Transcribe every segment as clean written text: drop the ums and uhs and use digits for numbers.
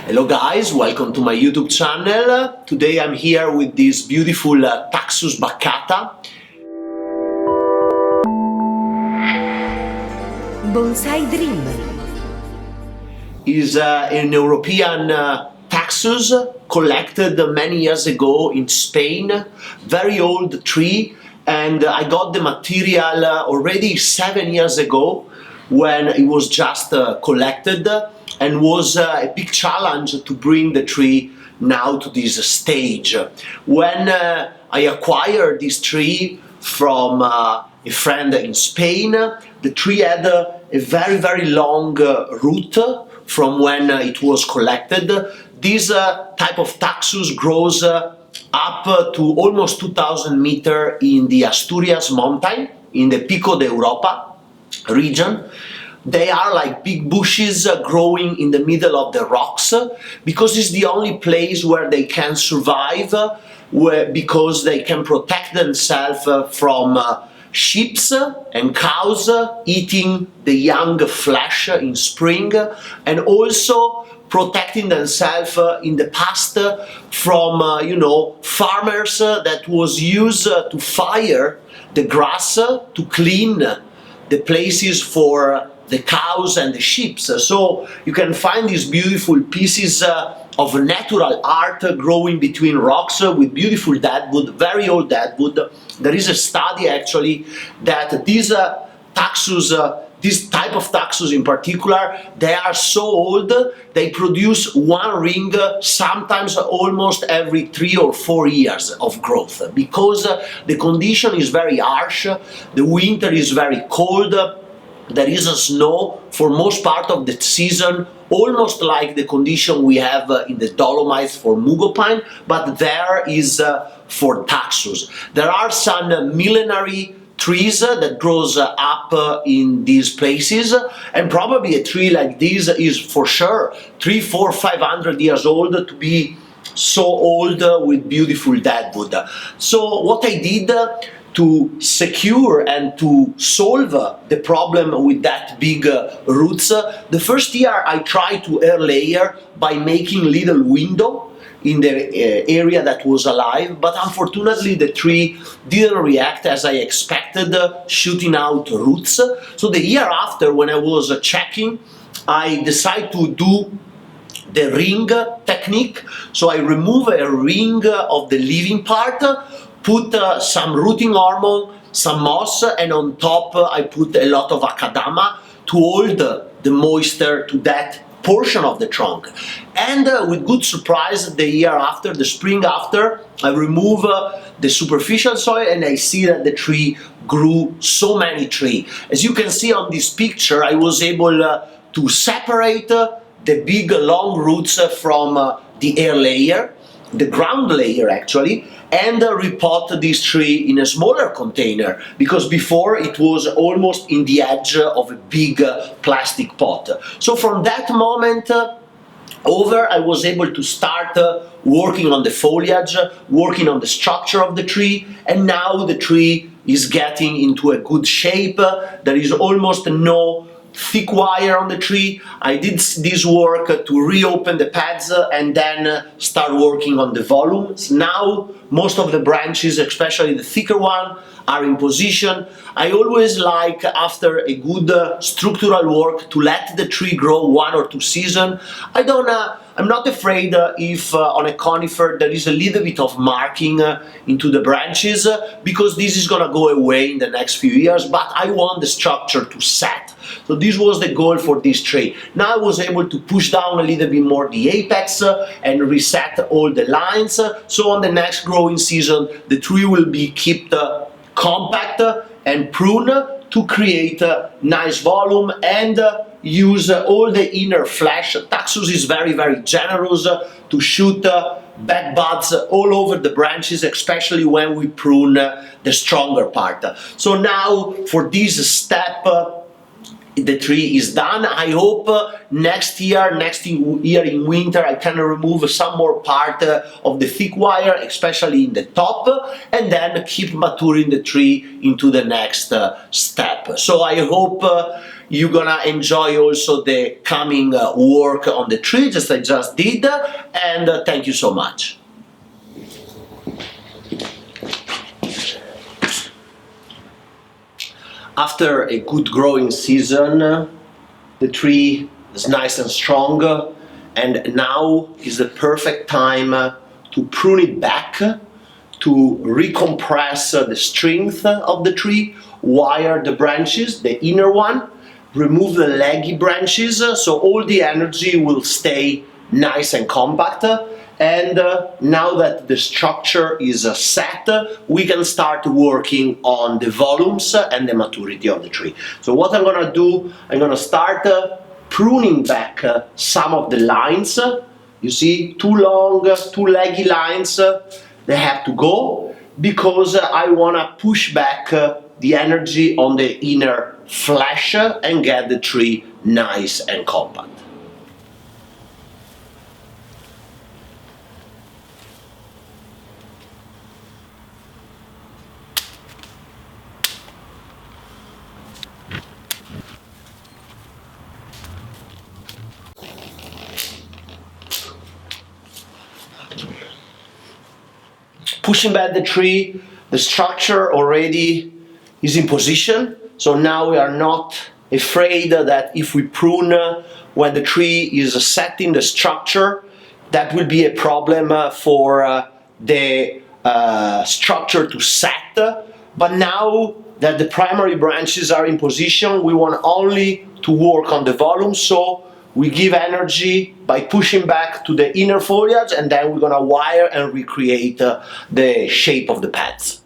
Hello guys, welcome to my YouTube channel. Today I'm here with this beautiful Taxus baccata. Bonsai Dream Is an European Taxus collected many years ago in Spain. Very old tree, and I got the material already 7 years ago when it was just collected, and was a big challenge to bring the tree now to this stage. When I acquired this tree from a friend in Spain, the tree had a very long root from when it was collected. This type of Taxus grows up to almost 2,000 meters in the Asturias mountain, in the Pico de Europa region. They are like big bushes growing in the middle of the rocks, because it's the only place where they can survive, because they can protect themselves from sheep and cows eating the young flesh in spring, and also protecting themselves in the past from farmers that was used to fire the grass to clean the places for the cows and the sheep. So you can find these beautiful pieces of natural art growing between rocks with beautiful deadwood, very old deadwood. There is a study actually that these Taxus, this type of Taxus in particular, they are so old, they produce one ring sometimes almost every 3 or 4 years of growth, because the condition is very harsh, the winter is very cold, there is a snow for most part of the season, almost like the condition we have in the Dolomites for mugo pine, but there is for Taxus. There are some millenary trees that grows up in these places, and probably a tree like this is for sure 300, 400, 500 years old to be so old with beautiful deadwood. So what I did to secure and to solve the problem with that big roots, the first year I tried to air layer by making little window in the area that was alive, but unfortunately the tree didn't react as I expected, shooting out roots. So the year after, when I was checking, I decided to do the ring technique. So I remove a ring of the living part, put some rooting hormone, some moss, and on top I put a lot of akadama to hold the moisture to that portion of the trunk. And with good surprise, the year after, the spring after, I remove the superficial soil and I see that the tree grew so many trees. As you can see on this picture, I was able to separate the big long roots from the air layer, the ground layer actually, and repot this tree in a smaller container, because before it was almost in the edge of a big plastic pot. So from that moment over, I was able to start working on the foliage, working on the structure of the tree, and now the tree is getting into a good shape. There is almost no thick wire on the tree. I did this work to reopen the pads and then start working on the volumes. Now most of the branches, especially the thicker one, are in position. I always like, after a good structural work, to let the tree grow 1 or 2 seasons. I'm not afraid if on a conifer there is a little bit of marking into the branches, because this is gonna go away in the next few years, but I want the structure to set. So this was the goal for this tree. Now I was able to push down a little bit more the apex and reset all the lines. So on the next growing season, the tree will be kept compact and pruned to create a nice volume and use all the inner flesh. Taxus is very generous to shoot bad buds all over the branches, especially when we prune the stronger part. So now for this step, the tree is done. I hope next year in winter, I can remove some more part of the thick wire, especially in the top, and then keep maturing the tree into the next step. So I hope you're gonna enjoy also the coming work on the tree, just I just did, and thank you so much. After a good growing season, the tree is nice and strong, and now is the perfect time to prune it back, to recompress the strength of the tree, wire the branches, the inner one, remove the leggy branches, so all the energy will stay nice and compact. And now that the structure is set, we can start working on the volumes and the maturity of the tree. So what I'm gonna do, I'm gonna start pruning back some of the lines. You see, too long, too leggy lines, they have to go, because I wanna push back the energy on the inner flesh and get the tree nice and compact. Pushing back the tree, the structure already is in position, so now we are not afraid that if we prune when the tree is set in the structure, that will be a problem for the structure to set. But now that the primary branches are in position, we want only to work on the volume, so we give energy by pushing back to the inner foliage, and then we're gonna wire and recreate the shape of the pads.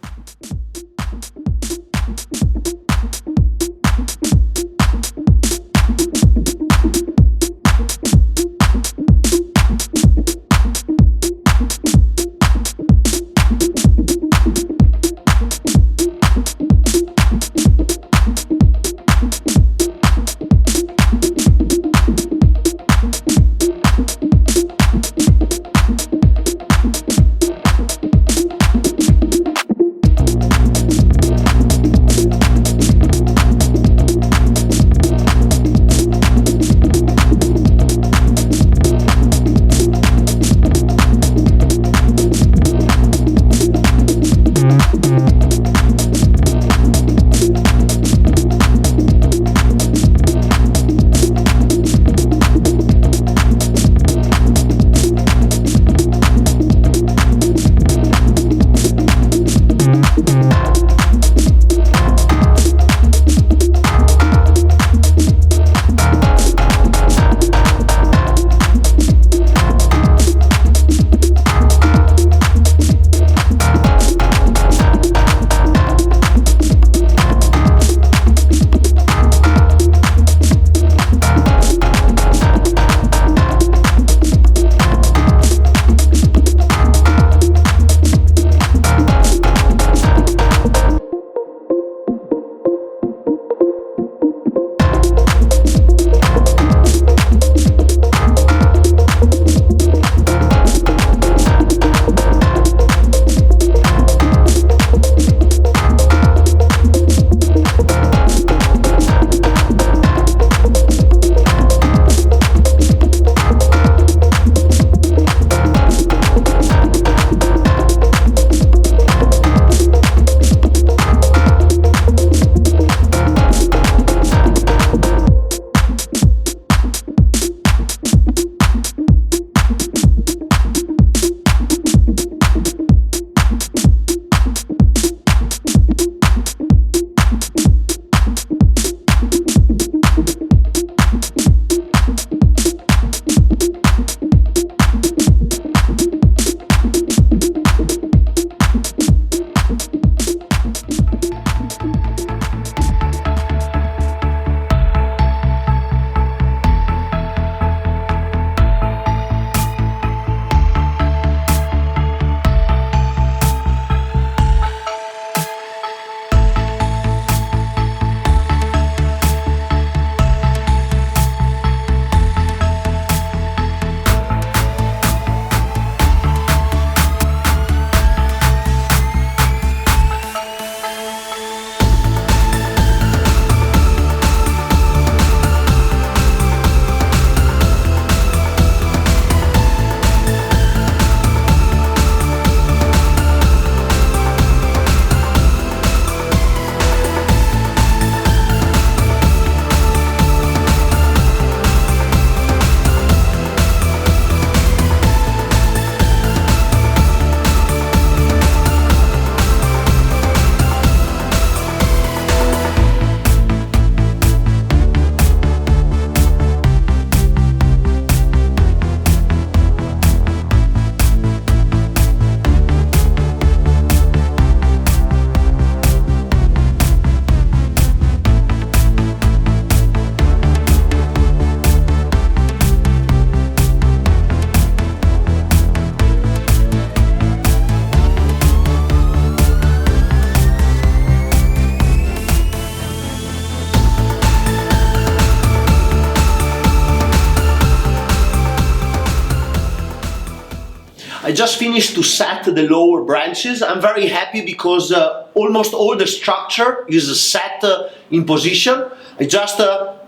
I just finished to set the lower branches. I'm very happy because almost all the structure is set in position. I just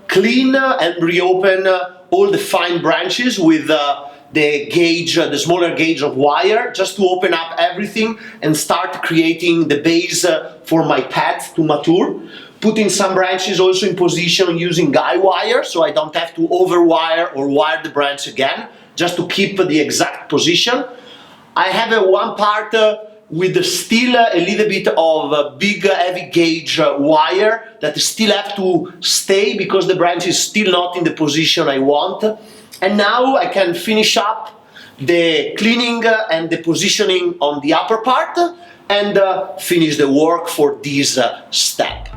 clean and reopen all the fine branches with the gauge, the smaller gauge of wire, just to open up everything and start creating the base for my pet to mature. Putting some branches also in position using guy wire, so I don't have to overwire or wire the branch again, just to keep the exact position. I have one part with still a little bit of big heavy gauge wire that still have to stay because the branch is still not in the position I want. And now I can finish up the cleaning and the positioning on the upper part and finish the work for this step.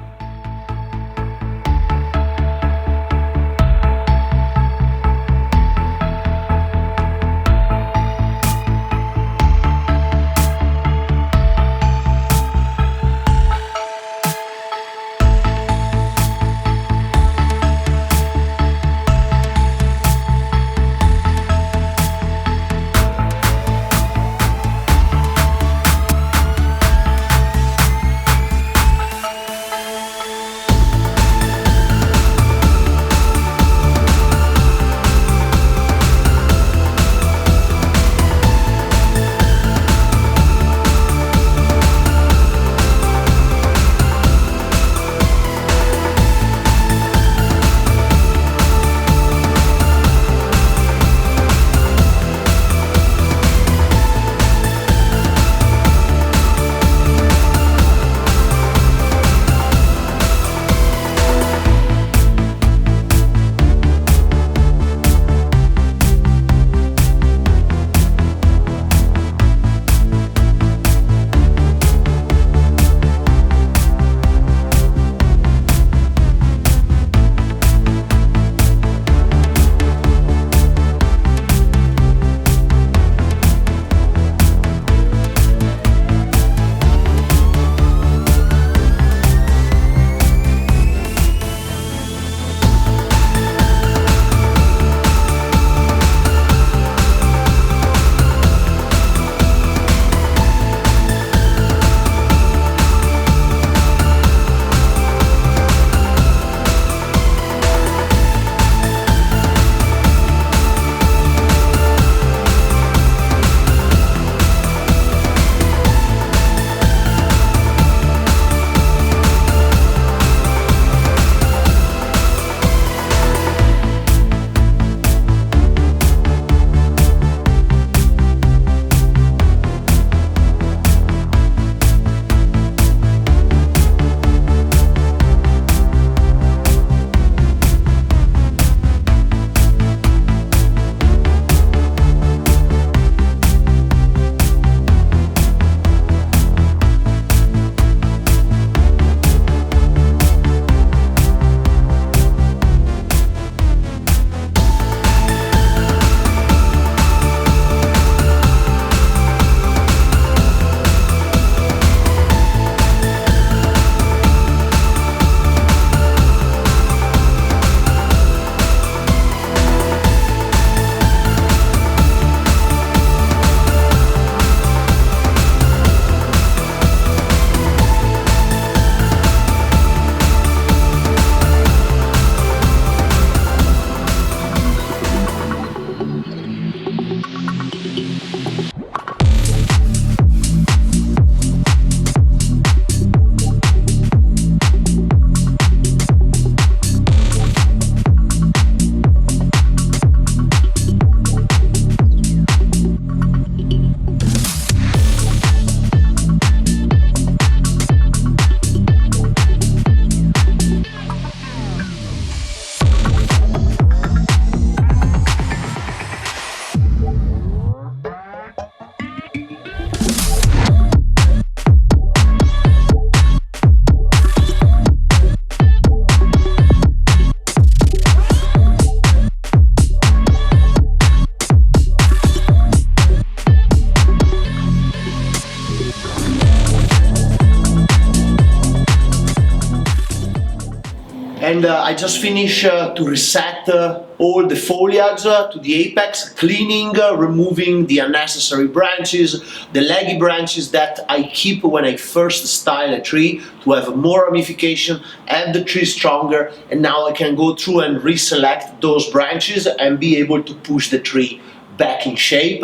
And I just finished to reset all the foliage to the apex, cleaning, removing the unnecessary branches, the leggy branches that I keep when I first style a tree to have more ramification and the tree stronger. And now I can go through and reselect those branches and be able to push the tree back in shape.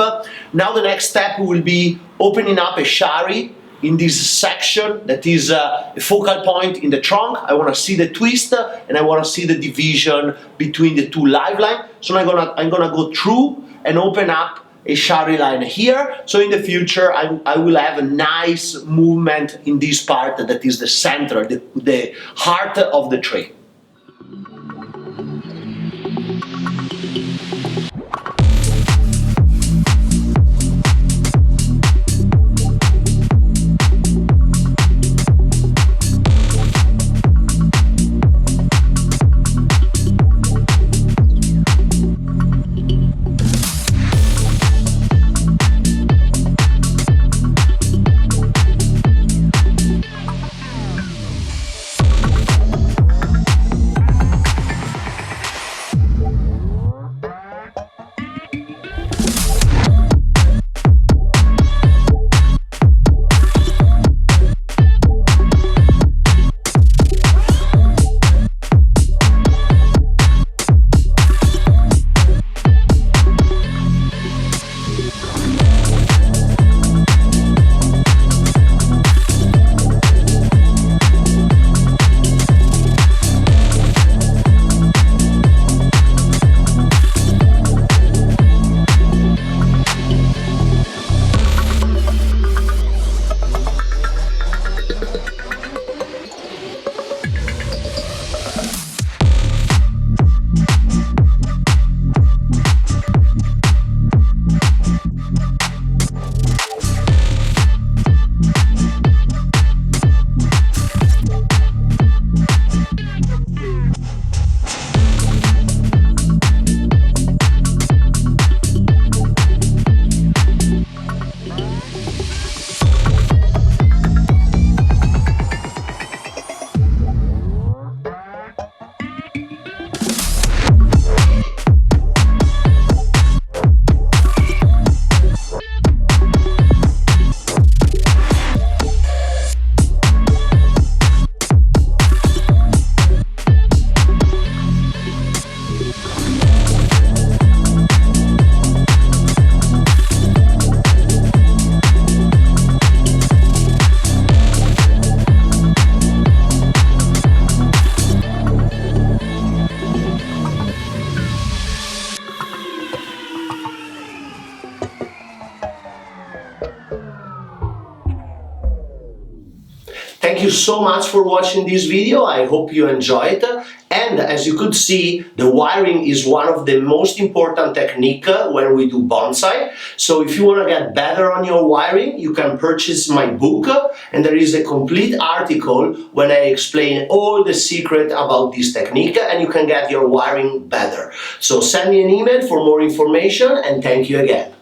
Now the next step will be opening up a shari in this section that is a focal point in the trunk. I want to see the twist and I want to see the division between the two live lines. So I'm gonna go through and open up a shari line here. So in the future I will have a nice movement in this part that is the center, the heart of the tree. Thank you so much for watching this video. I hope you enjoyed. And as you could see, the wiring is one of the most important technique when we do bonsai. So if you want to get better on your wiring, you can purchase my book, and there is a complete article when I explain all the secret about this technique, and you can get your wiring better. So send me an email for more information, and thank you again.